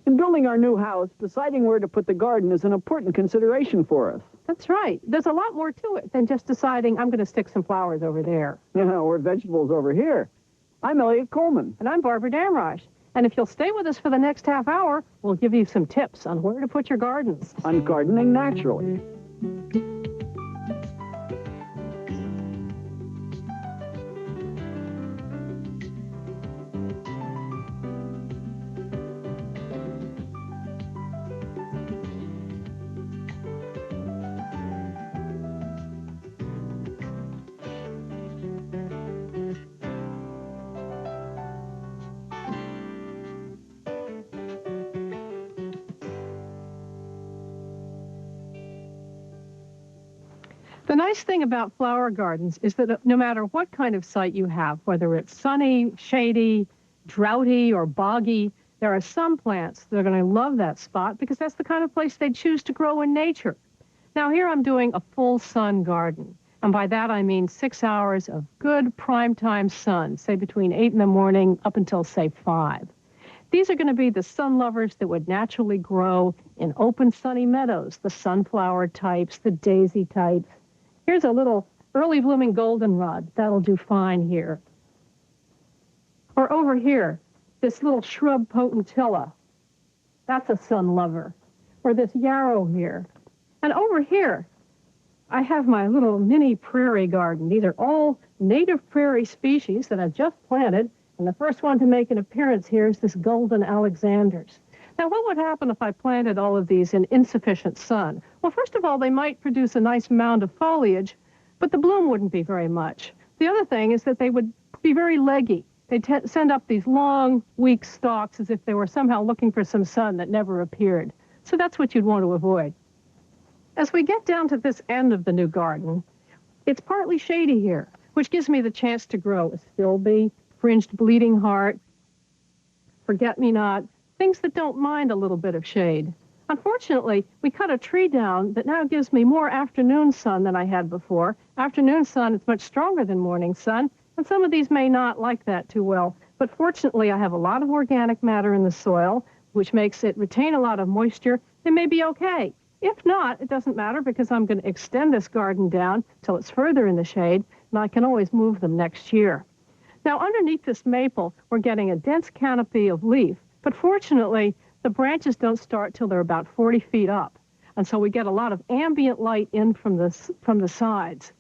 In building our new house, deciding where to put the garden is an important consideration for us. That's right. There's a lot more to it than just deciding I'm going to stick some flowers over there. Or vegetables over here. I'm Eliot Coleman. And I'm Barbara Damrosch. And if you'll stay with us for the next half hour, we'll give you some tips on where to put your gardens. On gardening naturally. The nice thing about flower gardens is that no matter what kind of site you have, whether it's sunny, shady, droughty, or boggy, there are some plants that are going to love that spot because that's the kind of place they choose to grow in nature. Now here I'm doing a full sun garden, and by that I mean 6 hours of good primetime sun, say between 8 in the morning up until, say, 5. These are going to be the sun lovers that would naturally grow in open sunny meadows, the sunflower types, the daisy types. Here's a little early blooming goldenrod. That'll do fine here. Or over here, this little shrub potentilla. That's a sun lover. Or this yarrow here. And over here, I have my little mini prairie garden. These are all native prairie species that I've just planted. And the first one to make an appearance here is this golden Alexander's. Now, what would happen if I planted all of these in insufficient sun? Well, first of all, they might produce a nice mound of foliage, but the bloom wouldn't be very much. The other thing is that they would be very leggy. They'd send up these long, weak stalks as if they were somehow looking for some sun that never appeared. So that's what you'd want to avoid. As we get down to this end of the new garden, it's partly shady here, which gives me the chance to grow a stilby, fringed bleeding heart, forget-me-not, things that don't mind a little bit of shade. Unfortunately, we cut a tree down that now gives me more afternoon sun than I had before. Afternoon sun is much stronger than morning sun, and some of these may not like that too well. But fortunately, I have a lot of organic matter in the soil, which makes it retain a lot of moisture. They may be okay. If not, it doesn't matter because I'm going to extend this garden down till it's further in the shade, and I can always move them next year. Now, underneath this maple, we're getting a dense canopy of leaf. But fortunately, the branches don't start till they're about 40 feet up. And so we get a lot of ambient light in from the sides.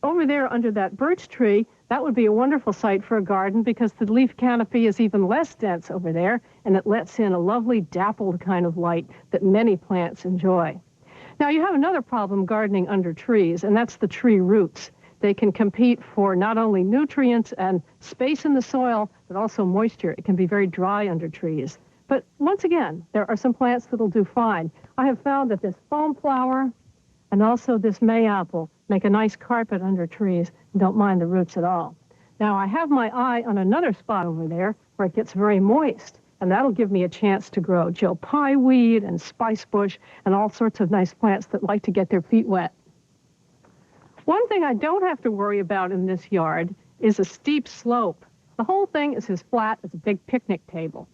Over there under that birch tree, that would be a wonderful site for a garden because the leaf canopy is even less dense over there, and it lets in a lovely dappled kind of light that many plants enjoy. Now, you have another problem gardening under trees, and that's the tree roots. They can compete for not only nutrients and space in the soil, but also moisture. It can be very dry under trees. But once again, there are some plants that'll do fine. I have found that this foam flower and also this mayapple make a nice carpet under trees and don't mind the roots at all. Now, I have my eye on another spot over there where it gets very moist, and that'll give me a chance to grow Joe Pye weed and spice bush and all sorts of nice plants that like to get their feet wet. One thing I don't have to worry about in this yard is a steep slope. The whole thing is as flat as a big picnic table.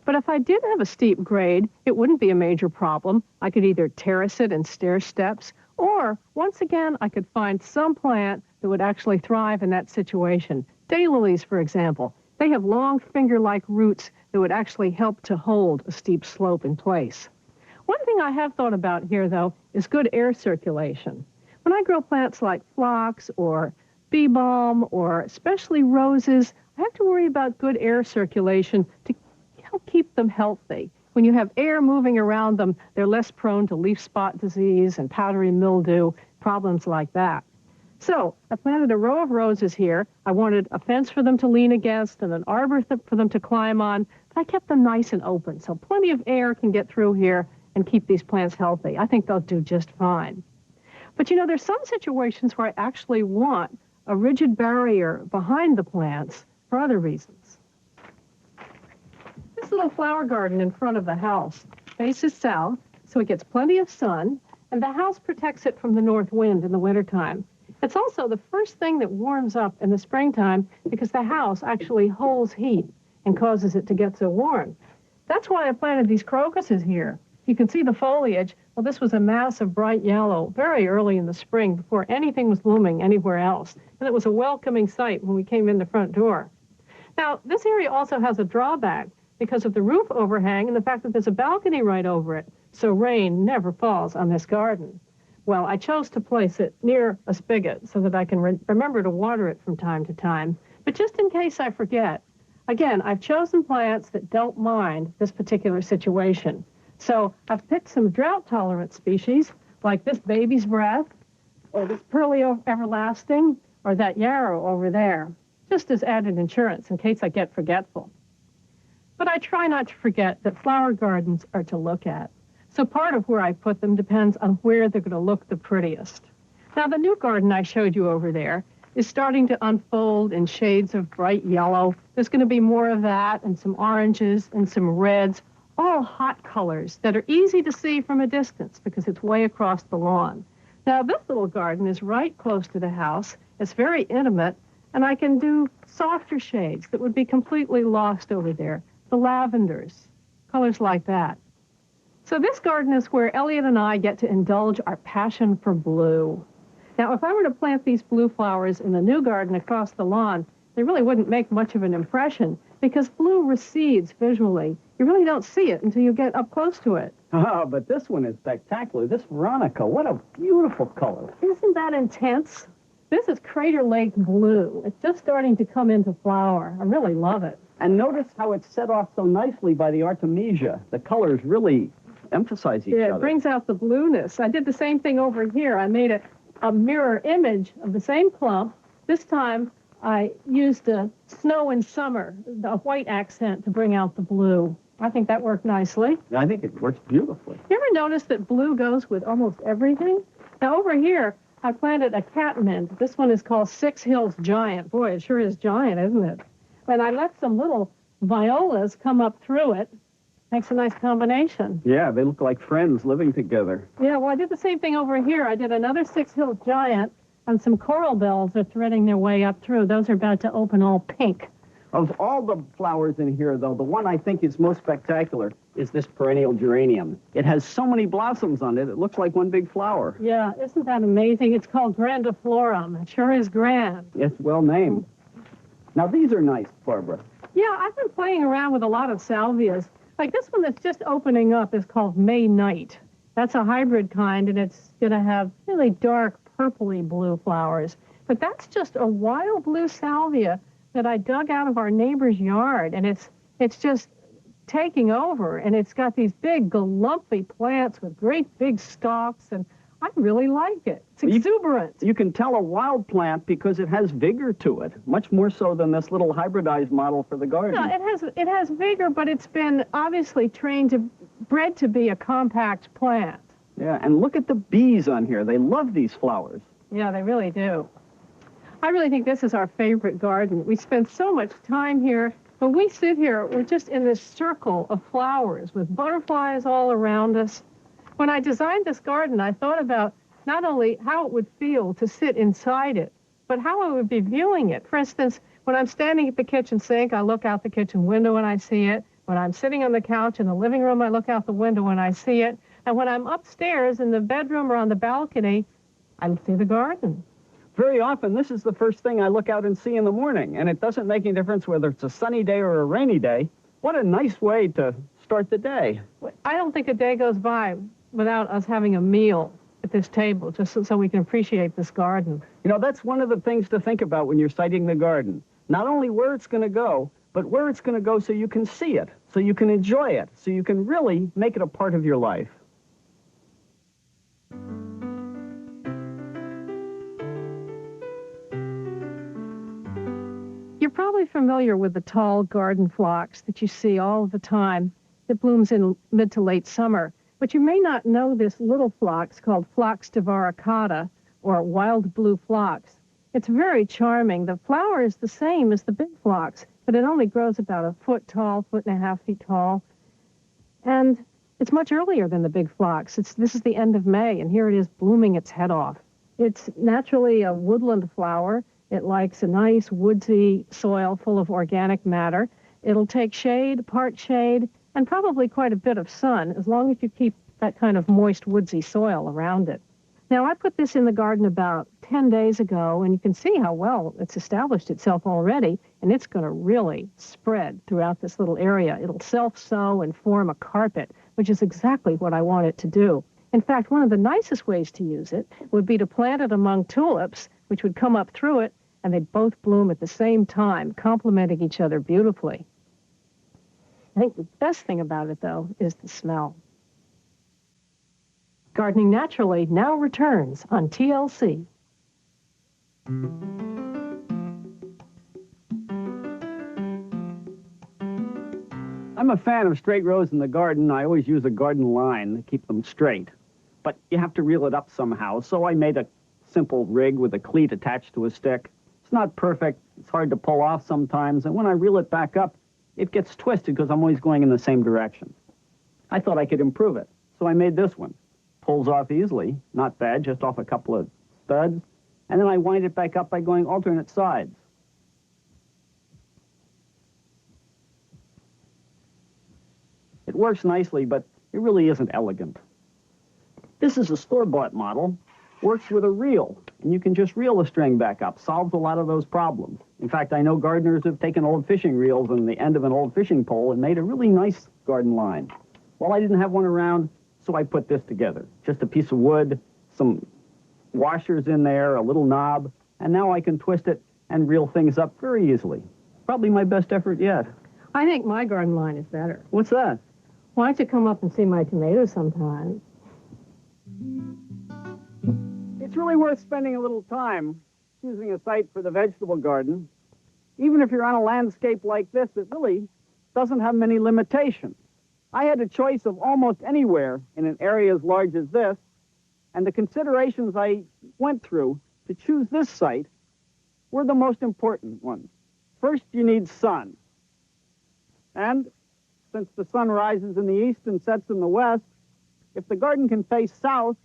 But if I did have a steep grade, it wouldn't be a major problem. I could either terrace it in stair steps, or once again, I could find some plant that would actually thrive in that situation. Daylilies, for example. They have long finger-like roots that would actually help to hold a steep slope in place. One thing I have thought about here, though, is good air circulation. When I grow plants like phlox or bee balm or especially roses, I have to worry about good air circulation to help keep them healthy. When you have air moving around them, they're less prone to leaf spot disease and powdery mildew, problems like that. So I planted a row of roses here. I wanted a fence for them to lean against and an arbor for them to climb on, but I kept them nice and open, so plenty of air can get through here and keep these plants healthy. I think they'll do just fine. But you know, there's some situations where I actually want a rigid barrier behind the plants for other reasons. This little flower garden in front of the house faces south, so it gets plenty of sun, and the house protects it from the north wind in the wintertime. It's also the first thing that warms up in the springtime because the house actually holds heat and causes it to get so warm. That's why I planted these crocuses here. You can see the foliage. Well, this was a mass of bright yellow very early in the spring before anything was blooming anywhere else. And it was a welcoming sight when we came in the front door. Now, this area also has a drawback because of the roof overhang and the fact that there's a balcony right over it. So rain never falls on this garden. Well, I chose to place it near a spigot so that I can remember to water it from time to time. But just in case I forget, again, I've chosen plants that don't mind this particular situation. So I've picked some drought-tolerant species, like this baby's breath, or this pearly everlasting, or that yarrow over there, just as added insurance in case I get forgetful. But I try not to forget that flower gardens are to look at. So part of where I put them depends on where they're going to look the prettiest. Now, the new garden I showed you over there is starting to unfold in shades of bright yellow. There's going to be more of that, and some oranges and some reds, all hot colors that are easy to see from a distance because it's way across the lawn. Now, this little garden is right close to the house. It's very intimate, and I can do softer shades that would be completely lost over there. The lavenders, colors like that. So this garden is where Eliot and I get to indulge our passion for blue. Now, if I were to plant these blue flowers in the new garden across the lawn, they really wouldn't make much of an impression because blue recedes visually. You really don't see it until you get up close to it. Oh, but this one is spectacular. This Veronica, what a beautiful color. Isn't that intense? This is Crater Lake blue. It's just starting to come into flower. I really love it. And notice how it's set off so nicely by the Artemisia. The colors really emphasize each other. Yeah, it brings out the blueness. I did the same thing over here. I made a mirror image of the same clump. This time, I used a snow in summer, the white accent, to bring out the blue. I think that worked nicely. I think it works beautifully. You ever notice that blue goes with almost everything? Now, over here, I planted a catmint. This one is called Six Hills Giant. Boy, it sure is giant, isn't it? And I let some little violas come up through it. Makes a nice combination. Yeah, they look like friends living together. Yeah, well, I did the same thing over here. I did another Six Hills Giant, and some coral bells are threading their way up through. Those are about to open all pink. Of all the flowers in here, though, the one I think is most spectacular is this perennial geranium. It has so many blossoms on it, it looks like one big flower. Yeah, isn't that amazing? It's called grandiflorum. It sure is grand. It's well named. Now, these are nice, Barbara. Yeah, I've been playing around with a lot of salvias. Like this one that's just opening up is called May Night. That's a hybrid kind, and it's going to have really dark purpley blue flowers. But that's just a wild blue salvia that I dug out of our neighbor's yard, and it's just taking over, and it's got these big galumpy plants with great big stalks, and I really like it. It's exuberant. You can tell a wild plant because it has vigor to it, much more so than this little hybridized model for the garden. No, it has vigor, but it's been obviously bred to be a compact plant. Yeah, and look at the bees on here. They love these flowers. Yeah, they really do. I really think this is our favorite garden. We spend so much time here. When we sit here, we're just in this circle of flowers with butterflies all around us. When I designed this garden, I thought about not only how it would feel to sit inside it, but how I would be viewing it. For instance, when I'm standing at the kitchen sink, I look out the kitchen window and I see it. When I'm sitting on the couch in the living room, I look out the window and I see it. And when I'm upstairs in the bedroom or on the balcony, I see the garden. Very often, this is the first thing I look out and see in the morning, and it doesn't make any difference whether it's a sunny day or a rainy day. What a nice way to start the day. I don't think a day goes by without us having a meal at this table, just so we can appreciate this garden. You know, that's one of the things to think about when you're siting the garden. Not only where it's going to go, but where it's going to go so you can see it, so you can enjoy it, so you can really make it a part of your life. You're probably familiar with the tall garden phlox that you see all the time that blooms in mid to late summer. But you may not know this little phlox called Phlox divaricata, or wild blue phlox. It's very charming. The flower is the same as the big phlox, but it only grows about a foot tall, 1.5 feet tall. And it's much earlier than the big phlox. This is the end of May, and here it is blooming its head off. It's naturally a woodland flower. It likes a nice woodsy soil full of organic matter. It'll take shade, part shade, and probably quite a bit of sun, as long as you keep that kind of moist, woodsy soil around it. Now, I put this in the garden about 10 days ago, and you can see how well it's established itself already, and it's going to really spread throughout this little area. It'll self-sow and form a carpet, which is exactly what I want it to do. In fact, one of the nicest ways to use it would be to plant it among tulips, which would come up through it, and they'd both bloom at the same time, complementing each other beautifully. I think the best thing about it, though, is the smell. Gardening Naturally now returns on TLC. I'm a fan of straight rows in the garden. I always use a garden line to keep them straight. But you have to reel it up somehow, so I made a simple rig with a cleat attached to a stick. It's not perfect. It's hard to pull off sometimes, and when I reel it back up, it gets twisted because I'm always going in the same direction. I thought I could improve it, so I made this one. Pulls off easily, not bad, just off a couple of studs, and then I wind it back up by going alternate sides. It works nicely, but it really isn't elegant. This is a store-bought model, works with a reel, and you can just reel the string back up, solves a lot of those problems. In fact, I know gardeners have taken old fishing reels and the end of an old fishing pole and made a really nice garden line. Well, I didn't have one around, so I put this together. Just a piece of wood, some washers in there, a little knob, and now I can twist it and reel things up very easily. Probably my best effort yet. I think my garden line is better. What's that? Why don't you come up and see my tomatoes sometime? It's really worth spending a little time choosing a site for the vegetable garden. Even if you're on a landscape like this, it really doesn't have many limitations. I had a choice of almost anywhere in an area as large as this, and the considerations I went through to choose this site were the most important ones. First, you need sun. And since the sun rises in the east and sets in the west, if the garden can face south,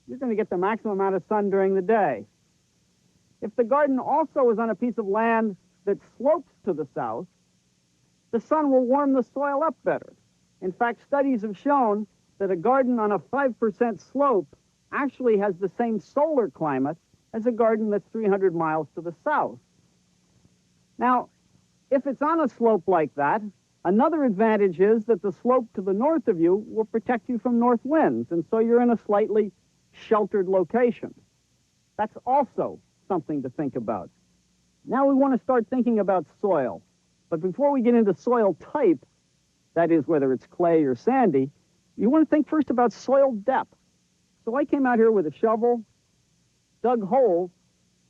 you're going to get the maximum amount of sun during the day. If the garden also is on a piece of land that slopes to the south, the sun will warm the soil up better. In fact, studies have shown that a garden on a 5% slope actually has the same solar climate as a garden that's 300 miles to the south. Now, if it's on a slope like that, another advantage is that the slope to the north of you will protect you from north winds, and so you're in a slightly sheltered location. That's also something to think about. Now we want to start thinking about soil. But before we get into soil type, that is whether it's clay or sandy, you want to think first about soil depth. So I came out here with a shovel, dug holes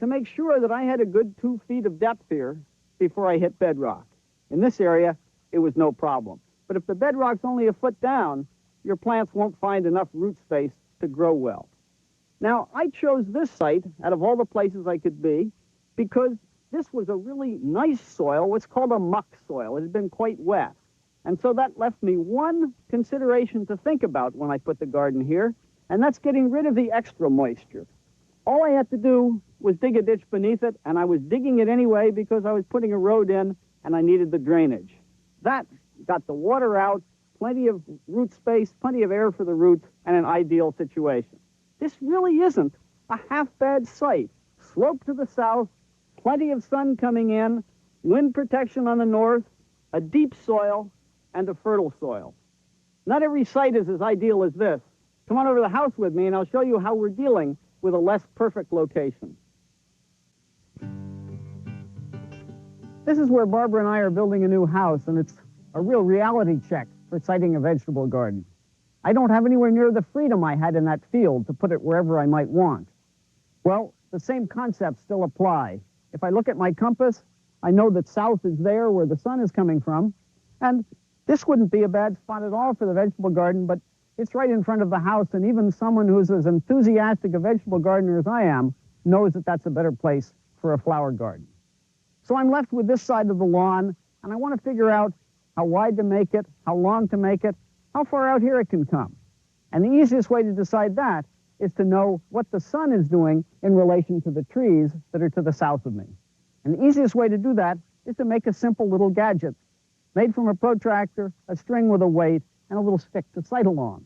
to make sure that I had a good 2 feet of depth here before I hit bedrock. In this area, it was no problem. But if the bedrock's only a foot down, your plants won't find enough root space to grow well. Now, I chose this site out of all the places I could be because this was a really nice soil, what's called a muck soil. It had been quite wet. And so that left me one consideration to think about when I put the garden here, and that's getting rid of the extra moisture. All I had to do was dig a ditch beneath it, and I was digging it anyway because I was putting a road in and I needed the drainage. That got the water out, plenty of root space, plenty of air for the roots, and an ideal situation. This really isn't a half-bad site. Slope to the south, plenty of sun coming in, wind protection on the north, a deep soil, and a fertile soil. Not every site is as ideal as this. Come on over to the house with me and I'll show you how we're dealing with a less perfect location. This is where Barbara and I are building a new house, and it's a real reality check for siting a vegetable garden. I don't have anywhere near the freedom I had in that field to put it wherever I might want. Well, the same concepts still apply. If I look at my compass, I know that south is there where the sun is coming from, and this wouldn't be a bad spot at all for the vegetable garden, but it's right in front of the house, and even someone who's as enthusiastic a vegetable gardener as I am knows that that's a better place for a flower garden. So I'm left with this side of the lawn, and I want to figure out how wide to make it, how long to make it, how far out here it can come. And the easiest way to decide that is to know what the sun is doing in relation to the trees that are to the south of me. And the easiest way to do that is to make a simple little gadget. made from a protractor, a string with a weight, and a little stick to sight along.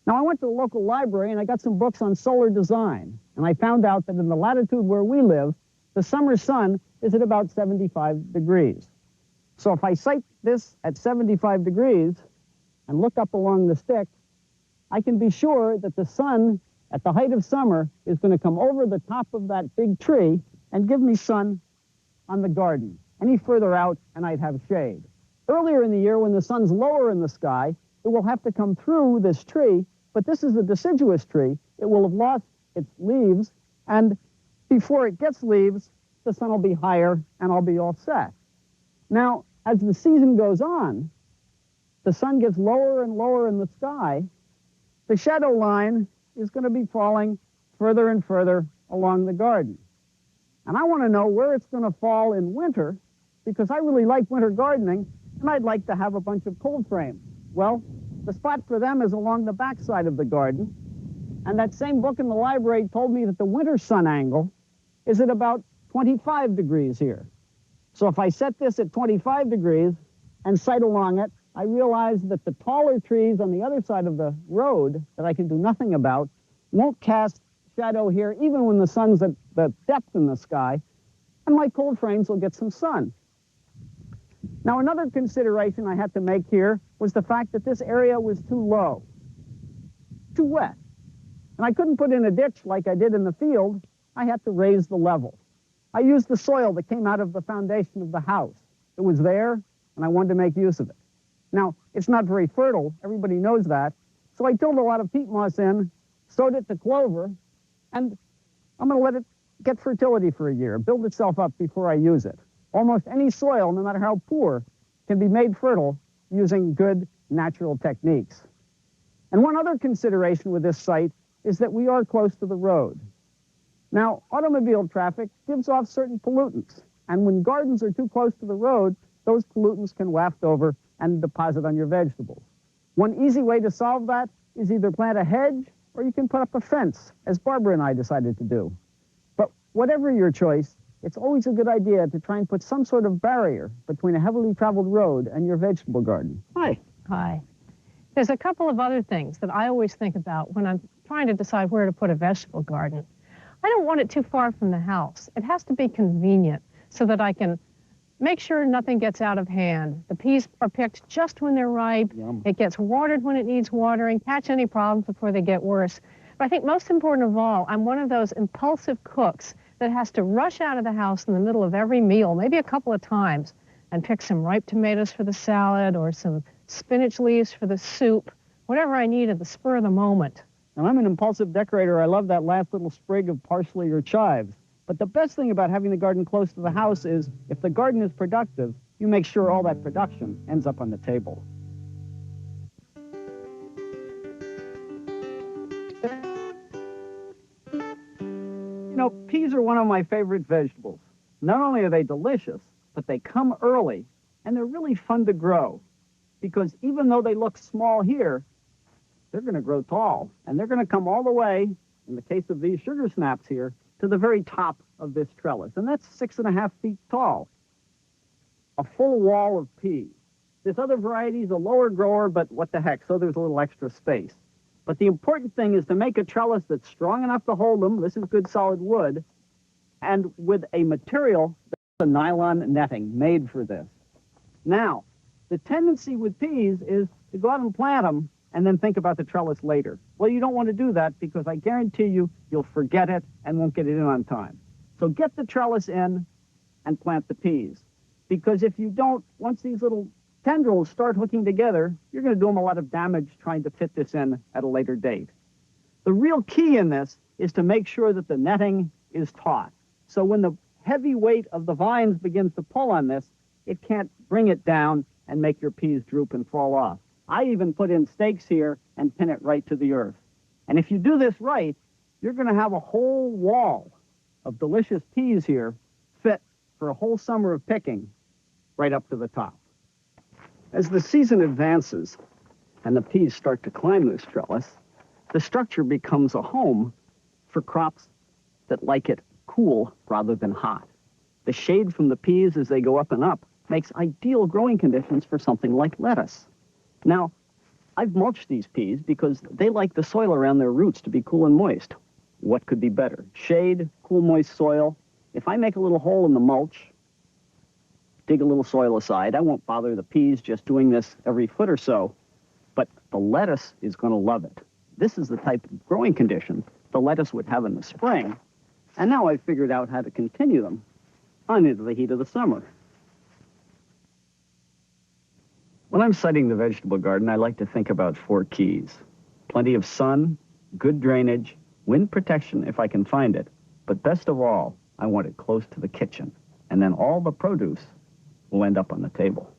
Now, I went to the local library and I got some books on solar design, and I found out that in the latitude where we live, the summer sun is at about 75 degrees. So if I sight this at 75 degrees and look up along the stick, I can be sure that the sun at the height of summer is going to come over the top of that big tree and give me sun on the garden. Any further out and I'd have shade. Earlier in the year, when the sun's lower in the sky, it will have to come through this tree, but this is a deciduous tree. It will have lost its leaves, and before it gets leaves, the sun will be higher and I'll be all set. Now, as the season goes on, the sun gets lower and lower in the sky, the shadow line is going to be falling further and further along the garden. And I want to know where it's going to fall in winter, because I really like winter gardening, and I'd like to have a bunch of cold frames. Well, the spot for them is along the back side of the garden, and that same book in the library told me that the winter sun angle is at about 25 degrees here. So if I set this at 25 degrees and sight along it, I realize that the taller trees on the other side of the road that I can do nothing about won't cast shadow here even when the sun's at the depth in the sky, and my cold frames will get some sun. Now, another consideration I had to make here was the fact that this area was too low, too wet. And I couldn't put in a ditch like I did in the field. I had to raise the level. I used the soil that came out of the foundation of the house. It was there, and I wanted to make use of it. Now, it's not very fertile. Everybody knows that. So I tilled a lot of peat moss in, sowed it to clover, and I'm going to let it get fertility for a year, build itself up before I use it. Almost any soil, no matter how poor, can be made fertile using good natural techniques. And one other consideration with this site is that we are close to the road. Now, automobile traffic gives off certain pollutants, and when gardens are too close to the road, those pollutants can waft over and deposit on your vegetables. One easy way to solve that is either plant a hedge or you can put up a fence, as Barbara and I decided to do. But whatever your choice, it's always a good idea to try and put some sort of barrier between a heavily traveled road and your vegetable garden. Hi. Hi. There's a couple of other things that I always think about when I'm trying to decide where to put a vegetable garden. I don't want it too far from the house. It has to be convenient so that I can make sure nothing gets out of hand. The peas are picked just when they're ripe. Yum. It gets watered when it needs watering, catch any problems before they get worse. But I think most important of all, I'm one of those impulsive cooks that has to rush out of the house in the middle of every meal, maybe a couple of times, and pick some ripe tomatoes for the salad or some spinach leaves for the soup, whatever I need at the spur of the moment. And I'm an impulsive decorator. I love that last little sprig of parsley or chives. But the best thing about having the garden close to the house is if the garden is productive, you make sure all that production ends up on the table. You know, peas are one of my favorite vegetables. Not only are they delicious, but they come early, and they're really fun to grow. Because even though they look small here, they're going to grow tall, and they're going to come all the way, in the case of these sugar snaps here, to the very top of this trellis, and that's 6.5 feet tall. A full wall of peas. This other variety is a lower grower, but what the heck, so there's a little extra space. But the important thing is to make a trellis that's strong enough to hold them. This is good solid wood, and with a material that's a nylon netting made for this. Now, the tendency with peas is to go out and plant them and then think about the trellis later. Well, you don't want to do that because I guarantee you, you'll forget it and won't get it in on time. So get the trellis in and plant the peas. Because if you don't, once these little tendrils start hooking together, you're going to do them a lot of damage trying to fit this in at a later date. The real key in this is to make sure that the netting is taut. So when the heavy weight of the vines begins to pull on this, it can't bring it down and make your peas droop and fall off. I even put in stakes here and pin it right to the earth. And if you do this right, you're going to have a whole wall of delicious peas here fit for a whole summer of picking right up to the top. As the season advances and the peas start to climb this trellis, the structure becomes a home for crops that like it cool rather than hot. The shade from the peas as they go up and up makes ideal growing conditions for something like lettuce. Now, I've mulched these peas because they like the soil around their roots to be cool and moist. What could be better? Shade, cool, moist soil. If I make a little hole in the mulch, dig a little soil aside, I won't bother the peas just doing this every foot or so, but the lettuce is going to love it. This is the type of growing condition the lettuce would have in the spring, and now I've figured out how to continue them on into the heat of the summer. When I'm siting the vegetable garden, I like to think about 4 keys. Plenty of sun, good drainage, wind protection if I can find it, but best of all, I want it close to the kitchen, and then all the produce will end up on the table.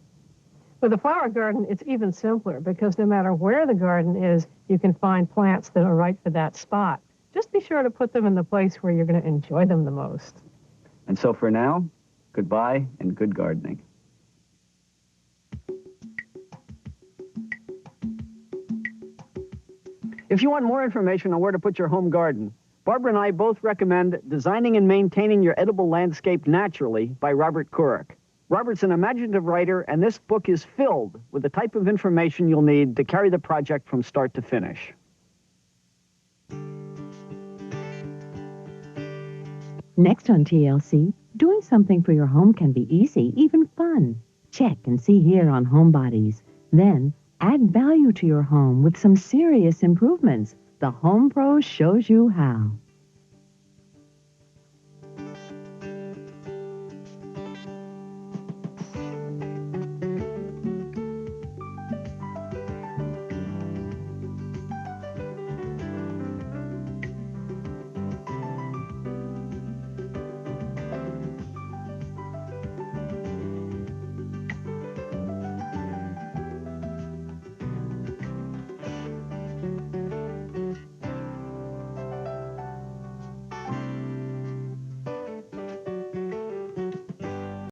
With a flower garden, it's even simpler because no matter where the garden is, you can find plants that are right for that spot. Just be sure to put them in the place where you're going to enjoy them the most. And so for now, goodbye and good gardening. If you want more information on where to put your home garden, Barbara and I both recommend Designing and Maintaining Your Edible Landscape Naturally by Robert Couric. Robert's an imaginative writer, and this book is filled with the type of information you'll need to carry the project from start to finish. Next on TLC, doing something for your home can be easy, even fun. Check and see here on Homebodies. Then, add value to your home with some serious improvements. The Home Pro shows you how.